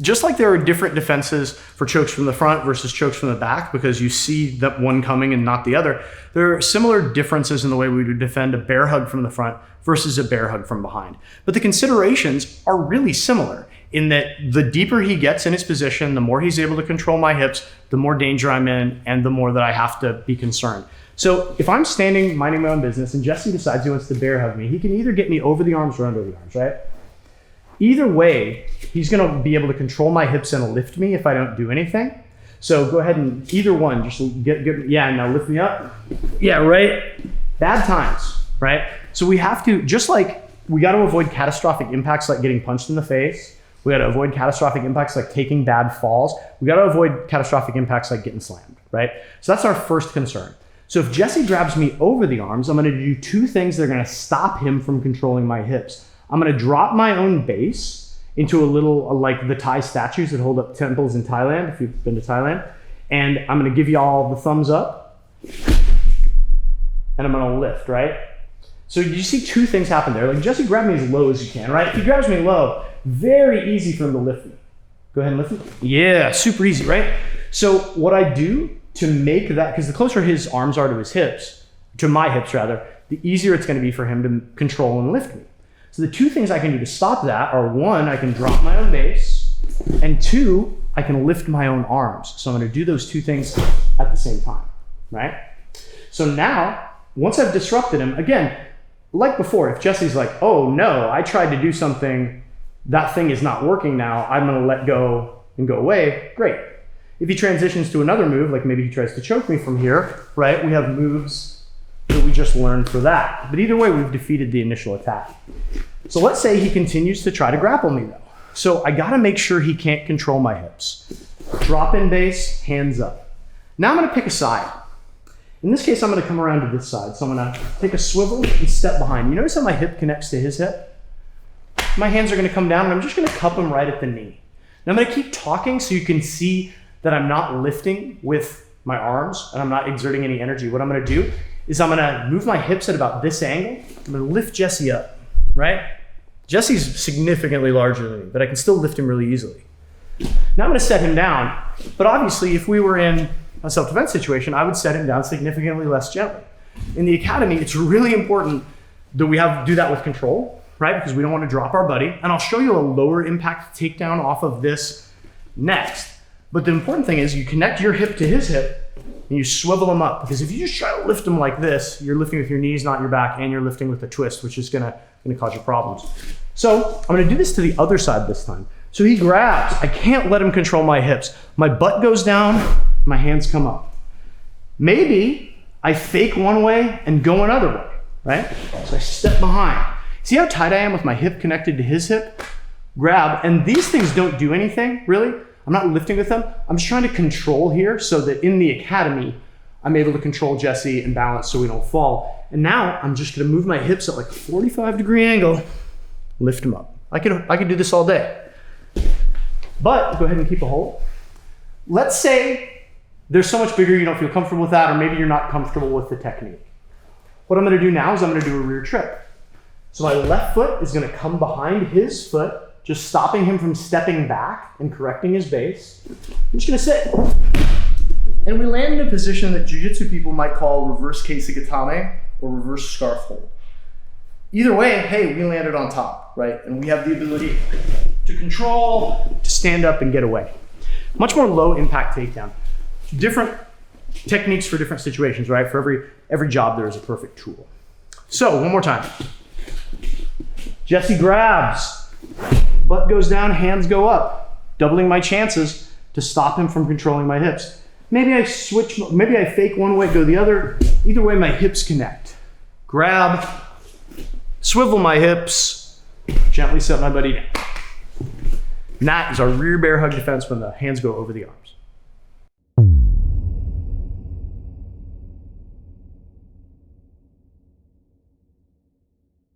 Just like there are different defenses for chokes from the front versus chokes from the back because you see that one coming and not the other, there are similar differences in the way we would defend a bear hug from the front versus a bear hug from behind. But the considerations are really similar in that the deeper he gets in his position, the more he's able to control my hips, the more danger I'm in, and the more that I have to be concerned. So if I'm standing minding my own business and Jesse decides he wants to bear hug me, he can either get me over the arms or under the arms, right? Either way, he's gonna be able to control my hips and lift me if I don't do anything. So go ahead and either one, just yeah, now lift me up. Yeah, right? Bad times, right? So we have to, just like we gotta avoid catastrophic impacts like getting punched in the face, we gotta avoid catastrophic impacts like taking bad falls, we gotta avoid catastrophic impacts like getting slammed, right? So that's our first concern. So if Jesse grabs me over the arms, I'm gonna do two things that are gonna stop him from controlling my hips. I'm gonna drop my own base into a little, like the Thai statues that hold up temples in Thailand, if you've been to Thailand. And I'm gonna give you all the thumbs up. And I'm gonna lift, right? So you see two things happen there. Like Jesse, grab me as low as you can, right? If he grabs me low, very easy for him to lift me. Go ahead and lift me. Yeah, super easy, right? So what I do to make that, because the closer his arms are to his hips, to my hips rather, the easier it's gonna be for him to control and lift me. So the two things I can do to stop that are one, I can drop my own base, and two, I can lift my own arms. So I'm gonna do those two things at the same time, right? So now, once I've disrupted him, again, like before, if Jesse's like, oh no, I tried to do something, that thing is not working now, I'm gonna let go and go away, great. If he transitions to another move, like maybe he tries to choke me from here, right? We have moves that we just learned for that. But either way, we've defeated the initial attack. So let's say he continues to try to grapple me though. So I gotta make sure he can't control my hips. Drop in base, hands up. Now I'm gonna pick a side. In this case, I'm gonna come around to this side. So I'm gonna take a swivel and step behind. You notice how my hip connects to his hip? My hands are gonna come down and I'm just gonna cup him right at the knee. Now I'm gonna keep talking so you can see that I'm not lifting with my arms and I'm not exerting any energy. What I'm gonna do is I'm gonna move my hips at about this angle. I'm gonna lift Jesse up, right? Jesse's significantly larger than me, but I can still lift him really easily. Now I'm gonna set him down, but obviously if we were in a self-defense situation, I would set him down significantly less gently. In the academy, it's really important that we do that with control, right? Because we don't wanna drop our buddy. And I'll show you a lower impact takedown off of this next. But the important thing is you connect your hip to his hip and you swivel him up. Because if you just try to lift him like this, you're lifting with your knees, not your back, and you're lifting with a twist, which is gonna cause you problems. So I'm gonna do this to the other side this time. So he grabs, I can't let him control my hips. My butt goes down, my hands come up. Maybe I fake one way and go another way, right? So I step behind. See how tight I am with my hip connected to his hip? Grab, and these things don't do anything, really. I'm not lifting with them. I'm just trying to control here so that in the academy, I'm able to control Jesse and balance so we don't fall. And now I'm just gonna move my hips at like a 45-degree angle, lift him up. I could do this all day. But go ahead and keep a hold. Let's say there's so much bigger you don't feel comfortable with that, or maybe you're not comfortable with the technique. What I'm gonna do now is I'm gonna do a rear trip. So my left foot is gonna come behind his foot, just stopping him from stepping back and correcting his base. I'm just gonna sit. And we land in a position that jiu-jitsu people might call reverse keisagatame or reverse scarf hold. Either way, hey, we landed on top, right? And we have the ability to control, to stand up and get away. Much more low impact takedown. Different techniques for different situations, right? For every job, there is a perfect tool. So one more time. Jesse grabs, butt goes down, hands go up, doubling my chances to stop him from controlling my hips. Maybe I switch, maybe I fake one way, go the other. Either way, my hips connect. Grab, swivel my hips, gently set my buddy down. And that is our rear bear hug defense when the hands go over the arms.